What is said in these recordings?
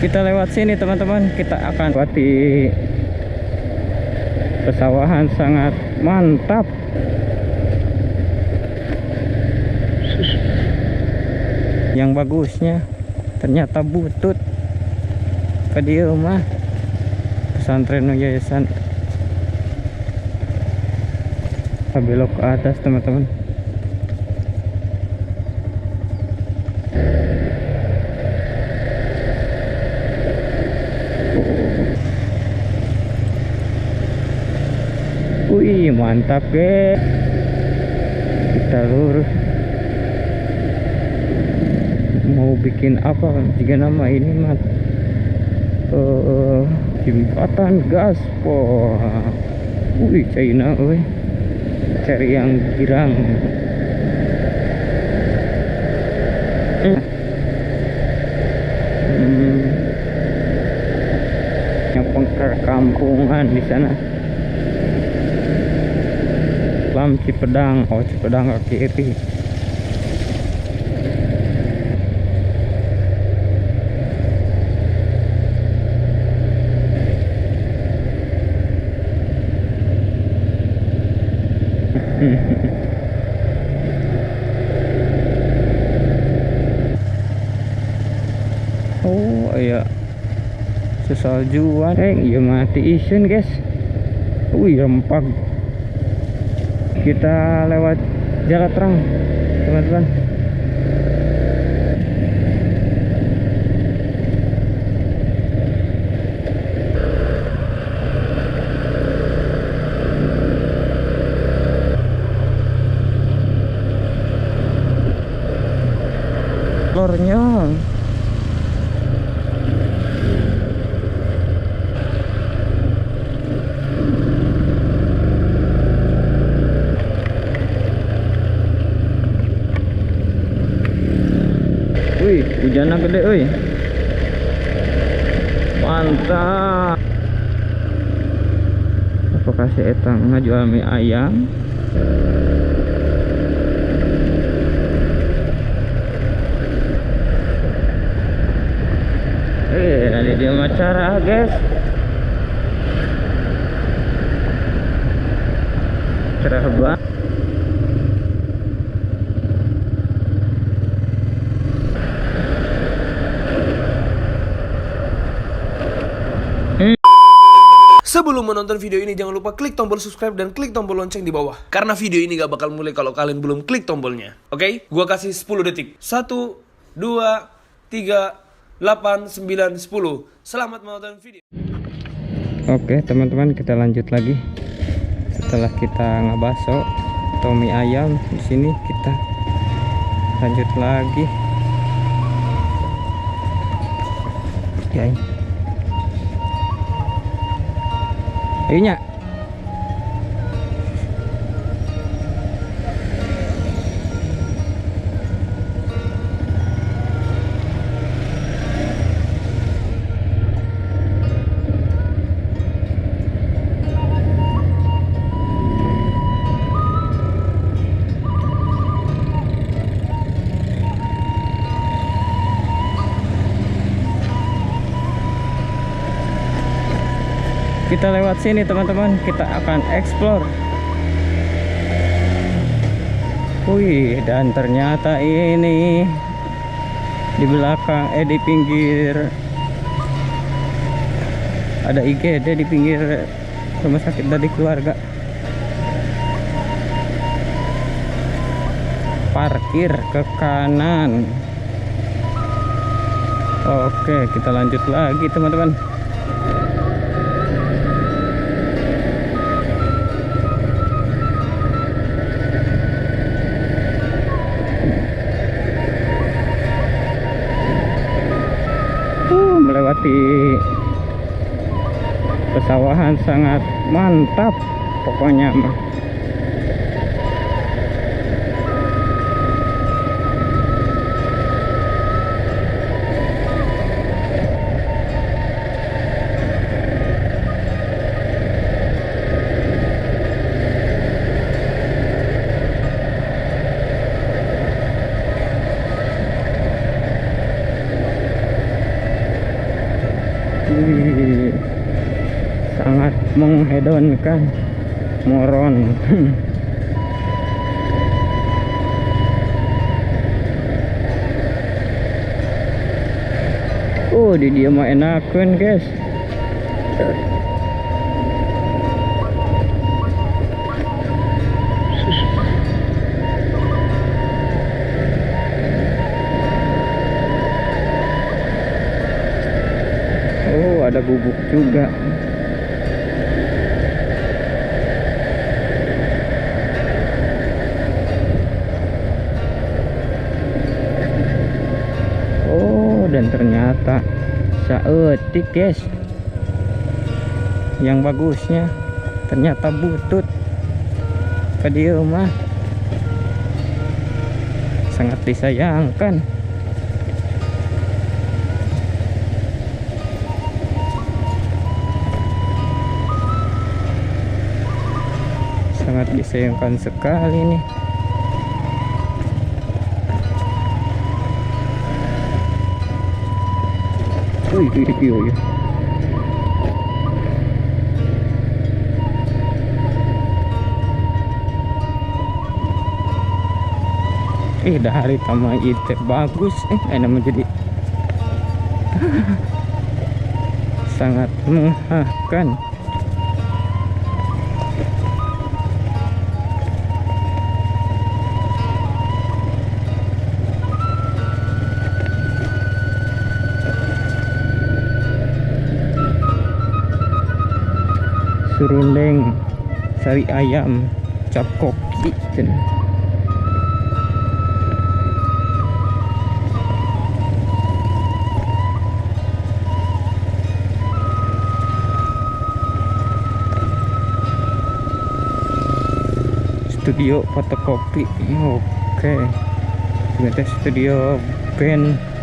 Kita lewat sini teman-teman, kita akan lewati pesawahan sangat mantap. Yang bagusnya ternyata butut ke dia mah pesantren yayasan. Kita belok ke atas teman-teman. Wih mantap guys. Kita lurus. Mau bikin apa jika nama ini mah jembatan gaspol. Wih China wih. Cari yang girang. Yang perkampungan di sana. Lam Cipedang, oh Cipedang kaki kiri. Oh iya sesaljuan iya mati isin guys. Wih rempag. Kita lewat jalan terang teman-teman. Lornya wih hujannya gede wih mantap. Apa kasih etang ngajual mie ayam. Ada dia acara guys. Cerah banget. Sebelum menonton video ini jangan lupa klik tombol subscribe dan klik tombol lonceng di bawah. Karena video ini gak bakal mulai kalau kalian belum klik tombolnya. Oke? Gua kasih 10 detik. 1, 2, 3, 8, 9, 10. Selamat menonton video. Oke teman-teman, kita lanjut lagi. Setelah kita ngebaso atau mie ayam di sini, kita lanjut lagi. Ya. Ayo nya. Kita lewat sini teman-teman, kita akan explore. Wih, dan ternyata ini di belakang di pinggir ada IGD di pinggir rumah sakit dari keluarga. Parkir ke kanan. Oke, kita lanjut lagi teman-teman. Melewati pesawahan sangat mantap pokoknya mah. menghedonkan moron. Oh, di dia mah enakan guys. Oh, ada bubuk juga. Dan ternyata saeutik guys, yang bagusnya ternyata butut ke dia mah, sangat disayangkan. Sangat disayangkan sekali nih. Iya. Dari taman itu bagus. Nama jadi sangat menghahkan. Serundeng, sari ayam, cap koki. Studio fotokopi. Oke. Ternyata studio band.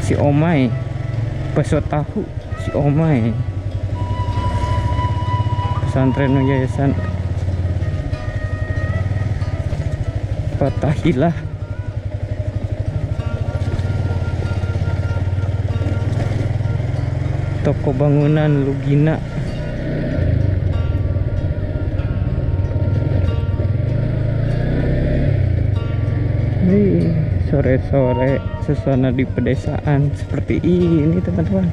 Si Omai bakso tahu, si Omai pesantren yayasan Fathahilah. Toko bangunan Lugina. Sore-sore suasana di pedesaan seperti ini teman-teman.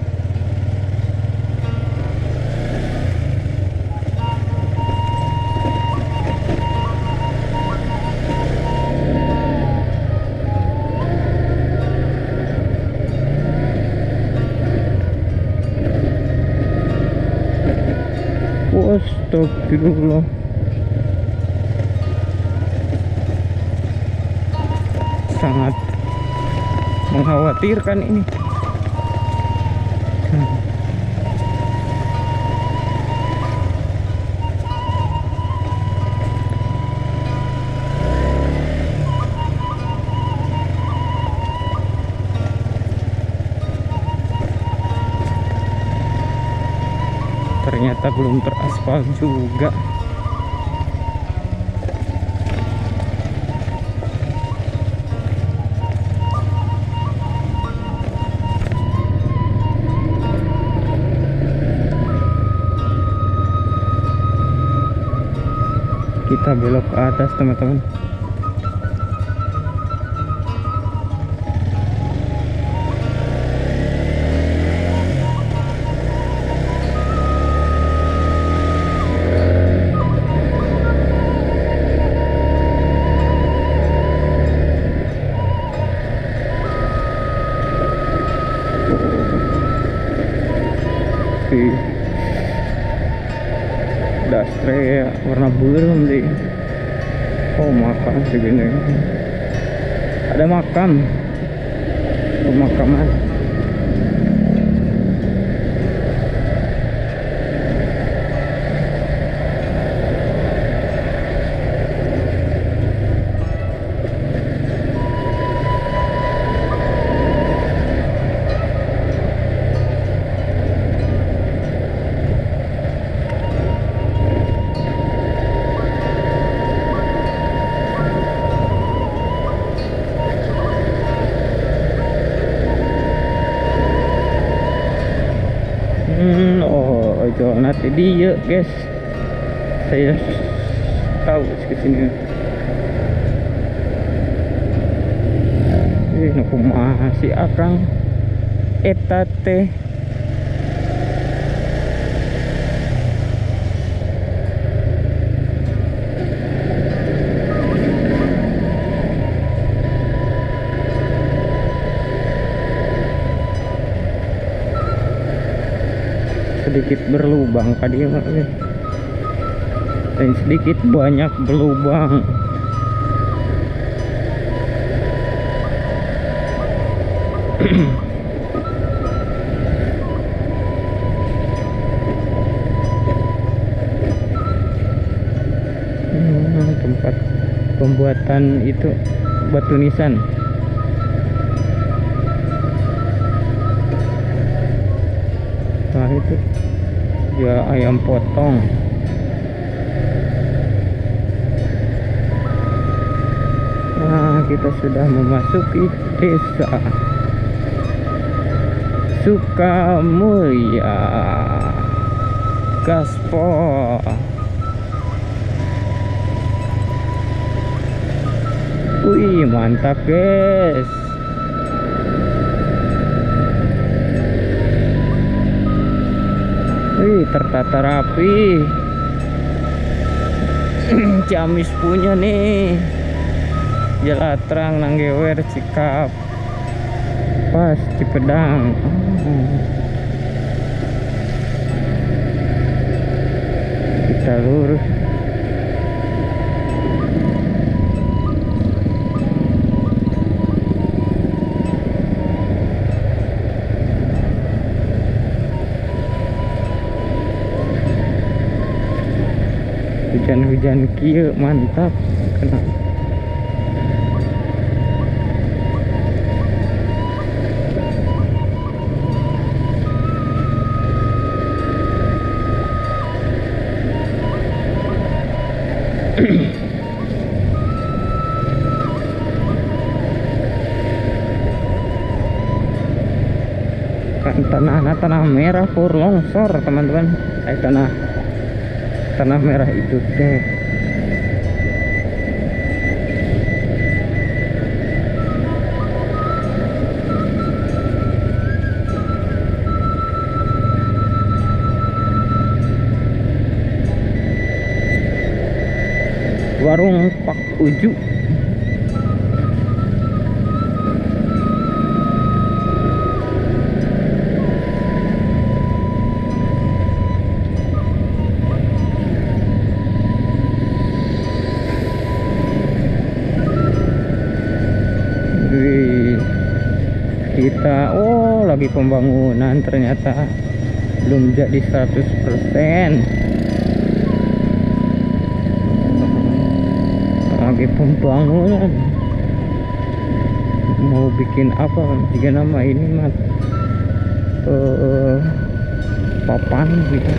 Astagfirullah. Sangat mengkhawatirkan ini. Ternyata belum teraspal juga. Kita belok ke atas teman-teman. Dastre warna biru deh. Oh, makan segini. Ada makam, pemakaman. ojol nanti dia guys, saya tahu kesini. Ini kumaha si akang eta teh. Sedikit berlubang tadi dan sedikit banyak berlubang. Tempat pembuatan itu batu nisan. Nah itu ya ayam potong. Nah kita sudah memasuki desa Sukamulya Gaspol. Wih mantap guys. Wih tertata rapi. Ciamis punya nih Jalatrang Nanggewer Cikap pas Cipedang. Kita lurus. Hujan-hujan kieu mantap. Kenapa? Kan tanah merah pur longsor teman-teman. Tanah merah itu teh. Warung Pak Uju. Kita lagi pembangunan, ternyata belum jadi 100%. Lagi pembangunan, mau bikin apa jika nama ini mah papan gitu.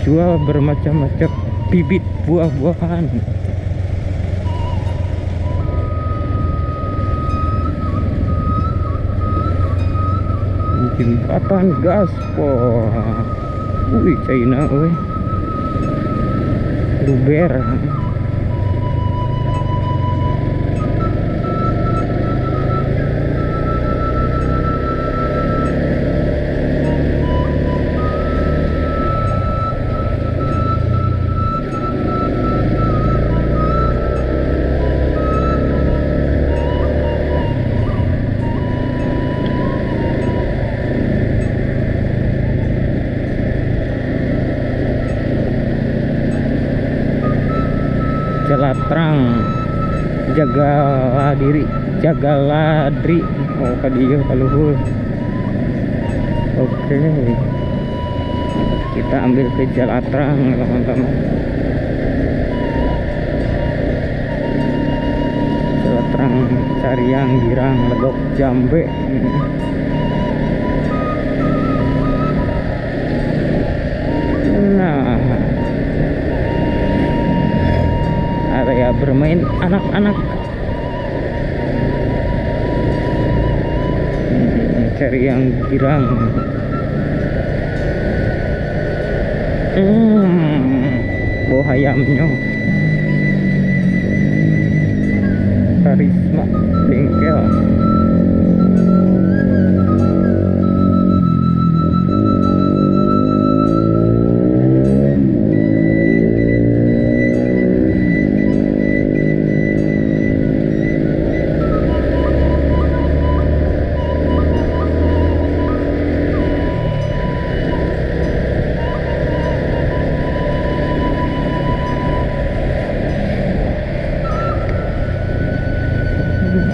Jual bermacam-macam bibit buah-buahan. Jembatan gaspol. Wih China euy. Luber. Jalatrang Jagaladri. Oh kadieu kaluhur. Oke. Kita ambil ke Jalatrang teman-teman. Jalatrang Cariang Girang Legok Jambe. Nah, area bermain anak-anak. cari yang girang. Bau ayamnya. Karisma bengkel.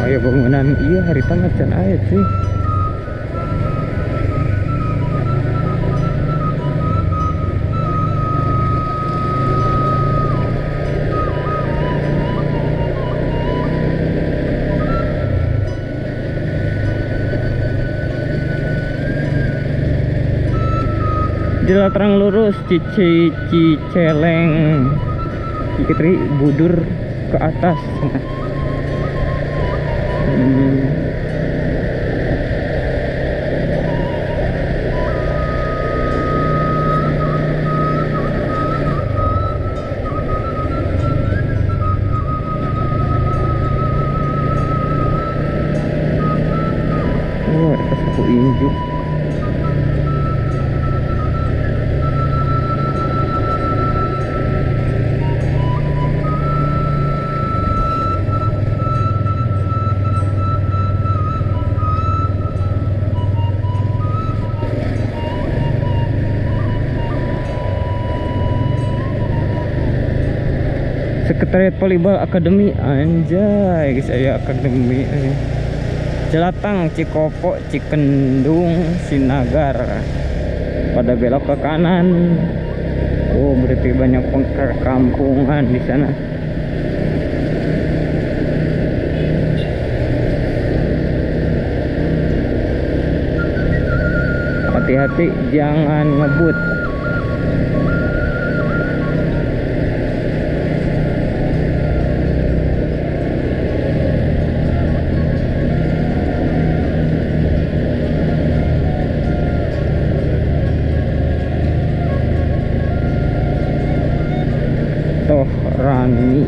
Ayo bangunan iya hari tamat can ayat sih. Jalan terang lurus Ciceleng Cikitri budur ke atas. Oh, atas aku injuk. Sekretariat Volleyball Academy, anjay saya akademi. Jelatang, Cikopo, Cikendung, Sinagar. Pada belok ke kanan. Oh, berarti banyak perkampungan di sana. Hati-hati jangan ngebut. Rani.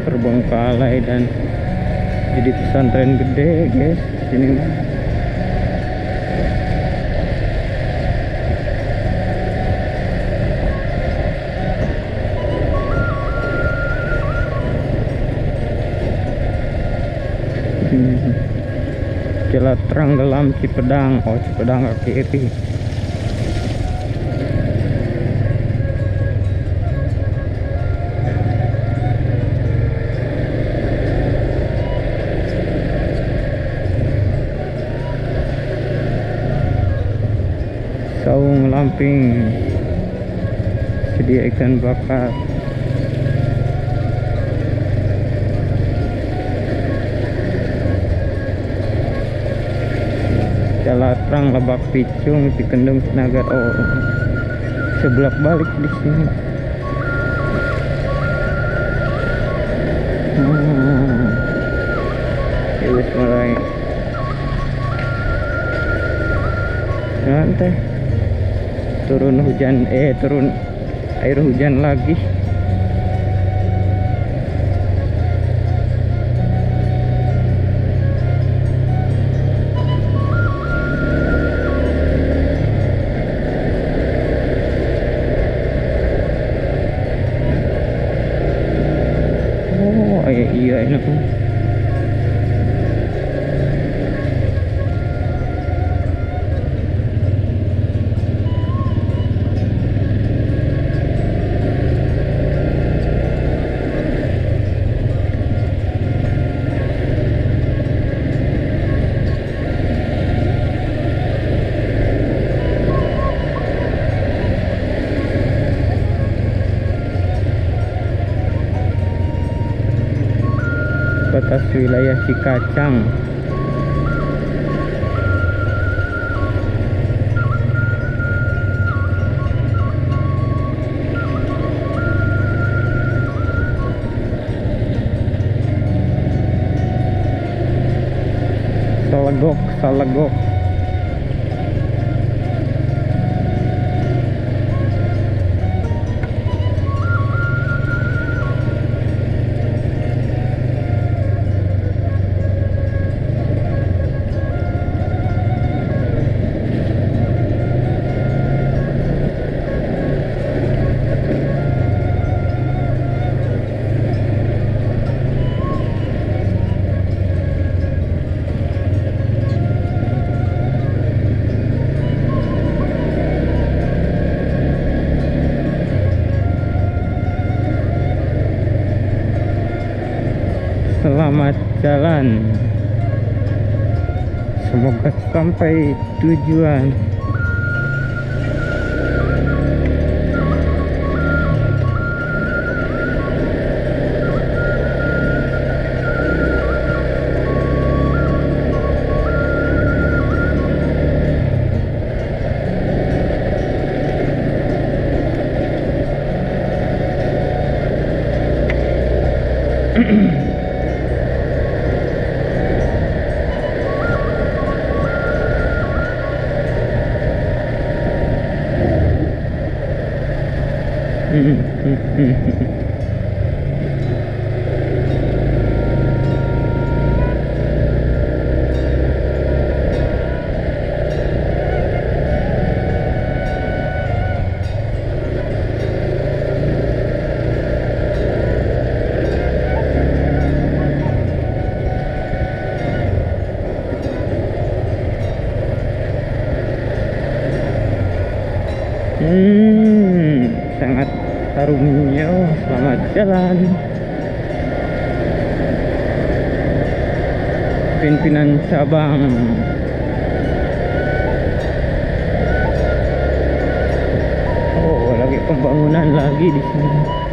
Terbengkalai dan jadi pesantren gede guys sini mah. Jalan Trenggelam Cipedang. Oh, Cipedang kaki itu. Saung Lamping, sedia ikan bakar. Jalatrang, Lebak Picung, Cikendung, Sinagar. Oh, sebelah balik di sini. Wis mulai santai. Turun hujan, turun air hujan lagi. Iya ini tuh. wilayah Cikacang. Salegok, Salegok. Selamat jalan, semoga sampai tujuan. Sangat harumnya. Selamat jalan. Pimpinan cabang. Oh, lagi pembangunan lagi di sini.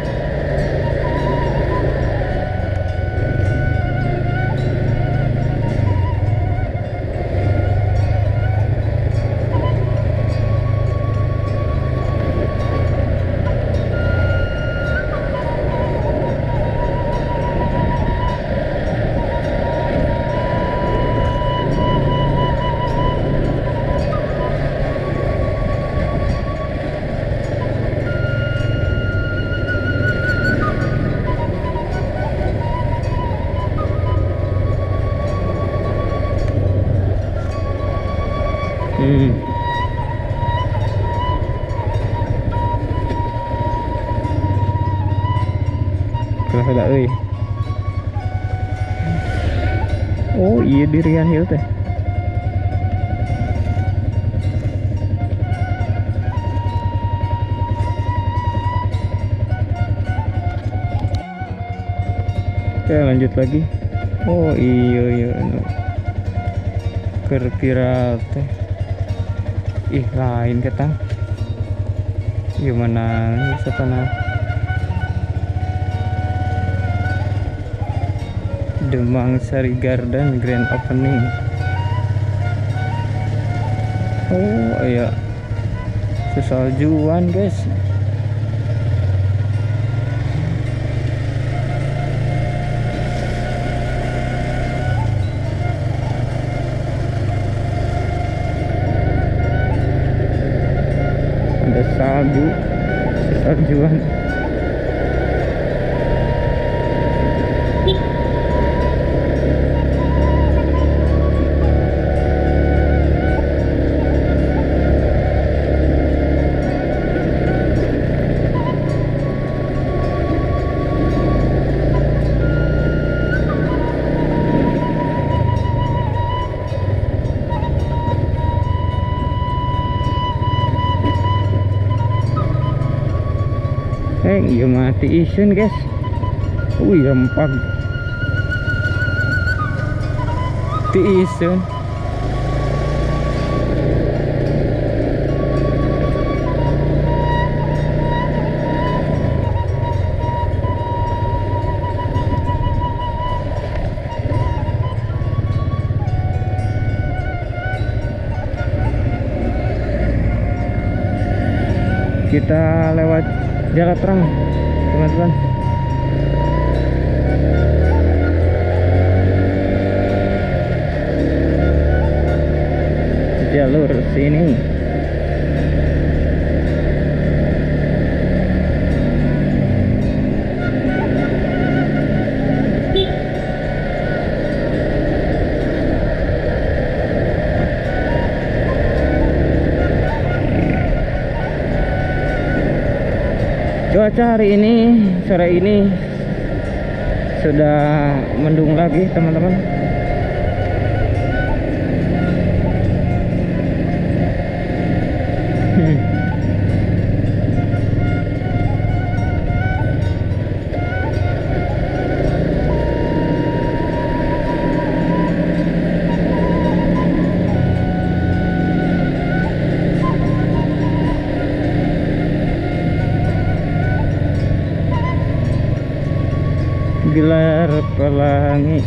Kelah euy. Oh iya, di Rian Hill teh. Oke, lanjut lagi. Oh iya iya, keur viral teh. Ih, lain ketang. Gimana nih satana? Demang Sari Garden Grand Opening. Oh iya, sesaljuan guys. Ada salju, sesaljuan. Iya mati isun guys. Wih, rempag ti isun. Kita lewat jalan terang, teman-teman. Jalur sini. Cuaca hari ini, sore ini sudah mendung lagi, teman-teman. Gelar Pelangi,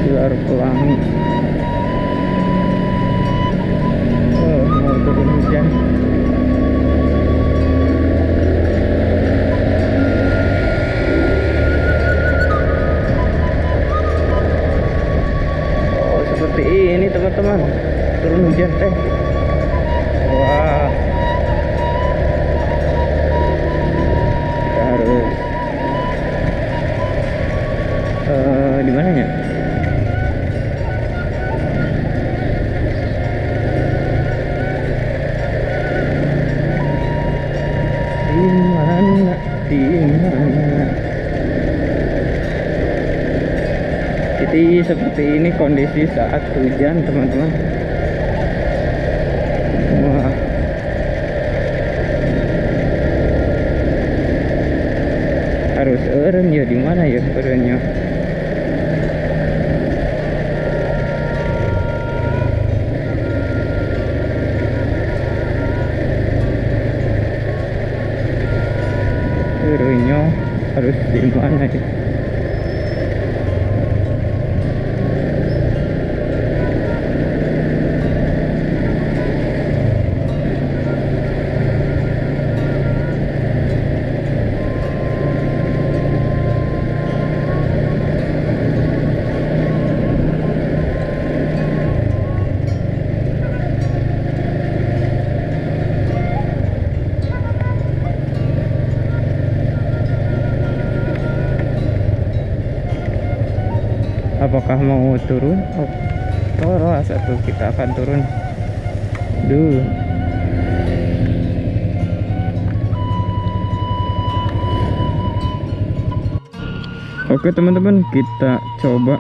Gelar Pelangi. Oh, mau turun hujan. Oh, seperti ini teman-teman, turun hujan teh. Wah, harus di mananya? Di mana? Jadi seperti ini kondisi saat hujan, teman-teman. Wah. Harus eureun ya, di mana ya eureunnya? Eureunnya harus di mana ya? Apakah mau turun? Oh, satu kita akan turun. Duh. Oke teman-teman, kita coba.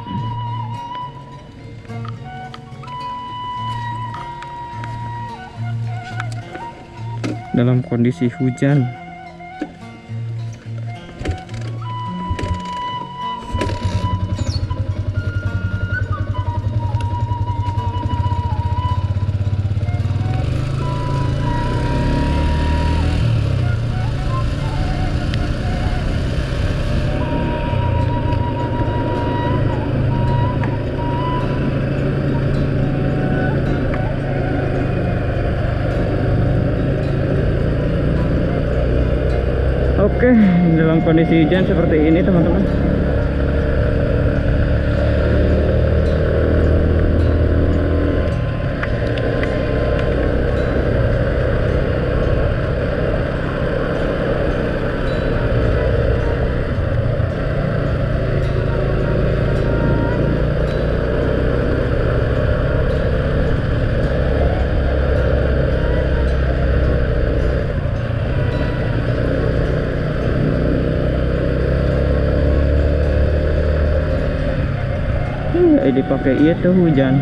Dalam kondisi hujan. Oke, dalam kondisi hujan seperti ini teman-teman. Dipakai itu hujan.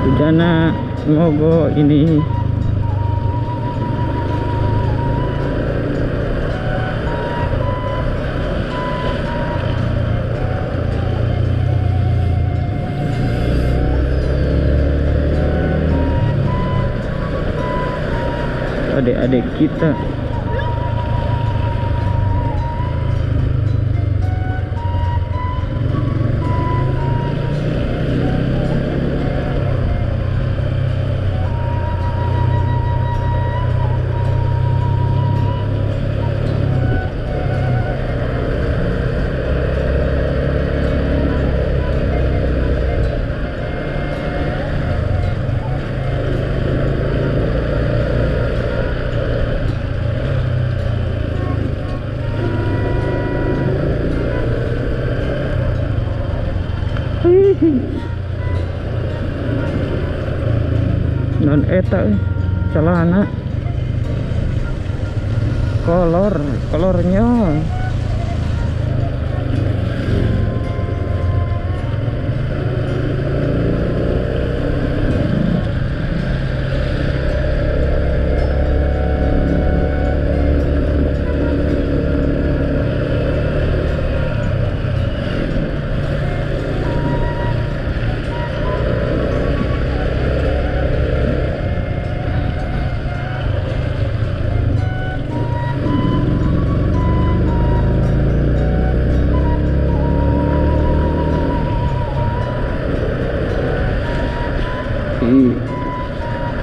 Hujana ngogo ini. adik-adik kita. Non eta celana kolornya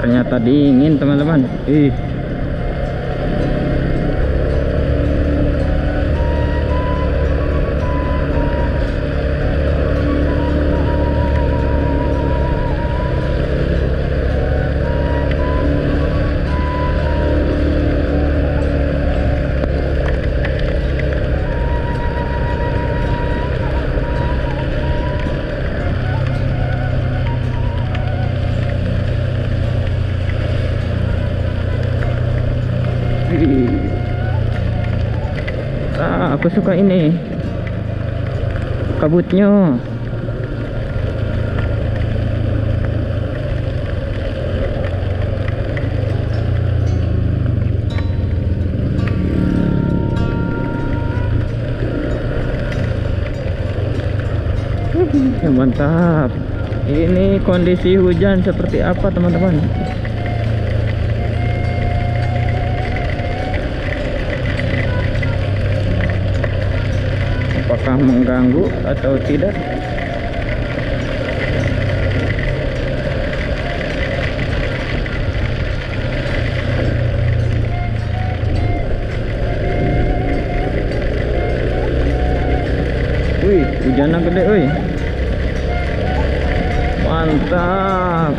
ternyata dingin teman-teman. Aku suka ini kabutnya. Mantap. Ini kondisi hujan seperti apa teman-teman? Apakah mengganggu atau tidak? Wih, hujannya gede, wih. Mantap.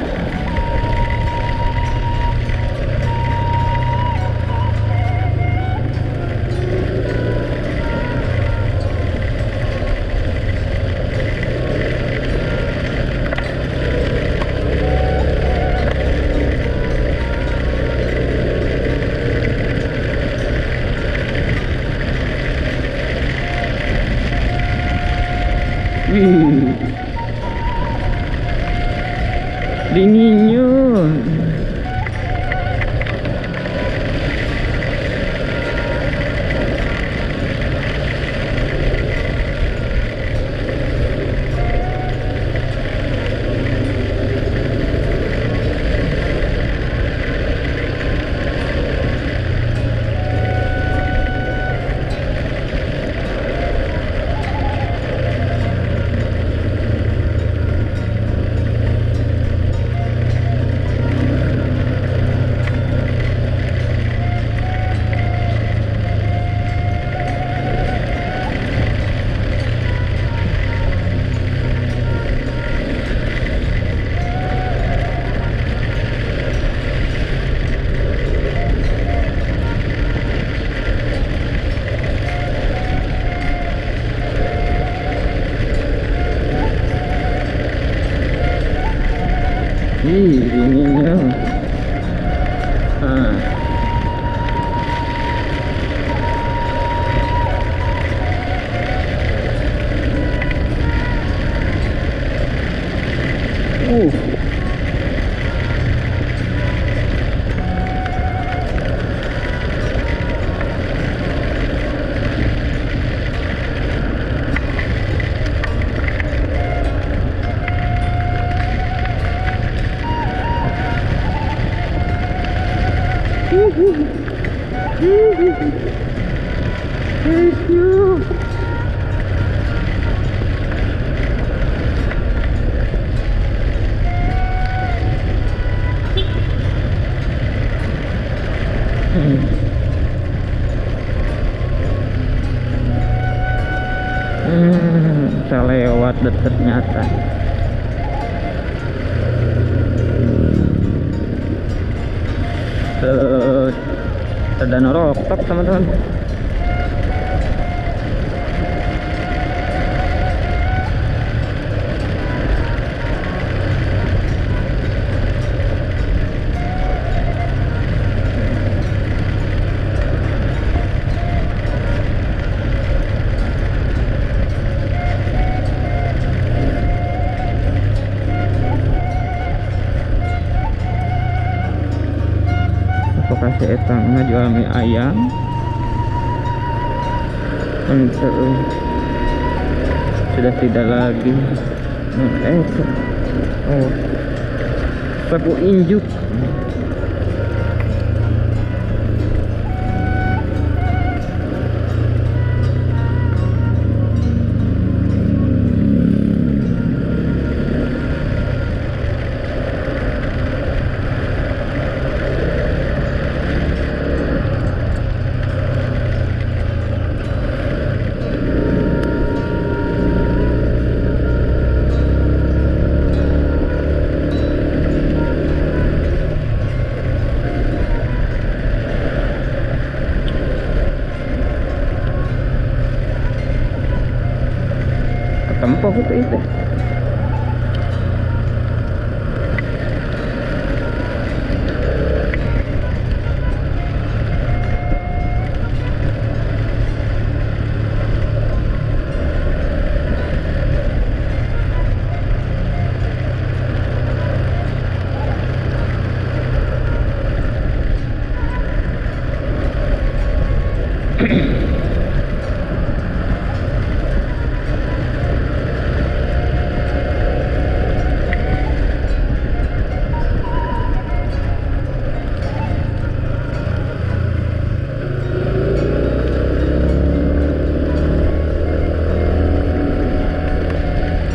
Wih, dinginnya. Ininya. Bisa lewat deh ternyata. Ada noroktok teman-teman. Kasih etang jual mie ayam untuk sudah tidak lagi sapu injuk. Tempoh itu.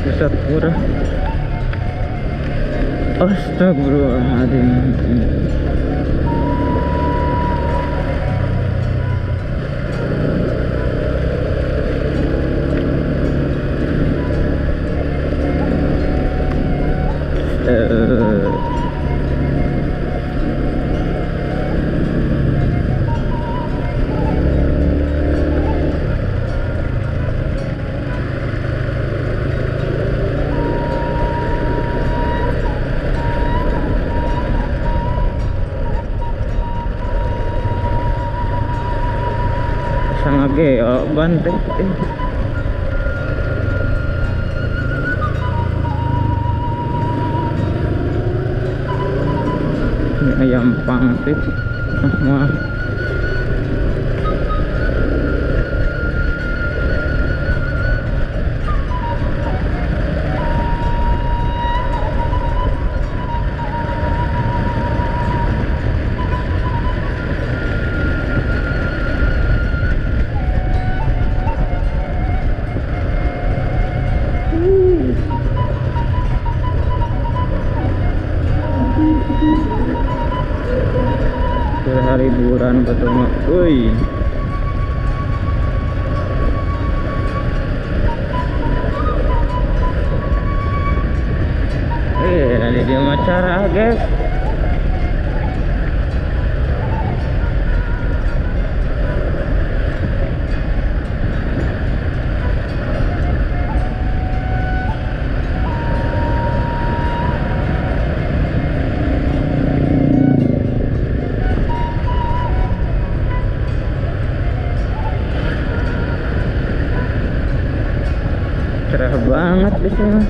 Pusat murah. Astagfirullahaladzim. Sangat banteng. Ini ayam pangsit. Wah. Hari liburan betul mak. Woi. Nanti dia acara guys. Cerah banget di sini.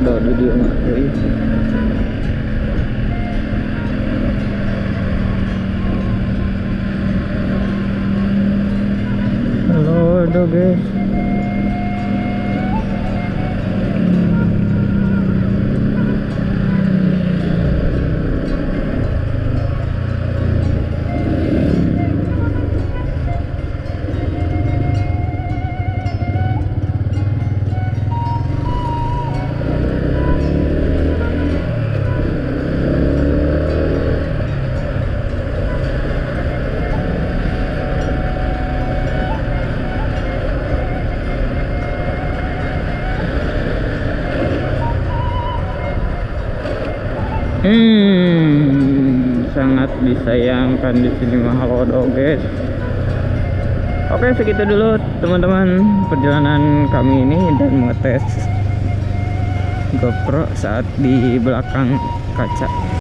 halodo di dia mah euy. Halodo guys. Sangat disayangkan di sini mah halodo guys. Oke, segitu dulu teman-teman perjalanan kami ini dan mengetes GoPro saat di belakang kaca.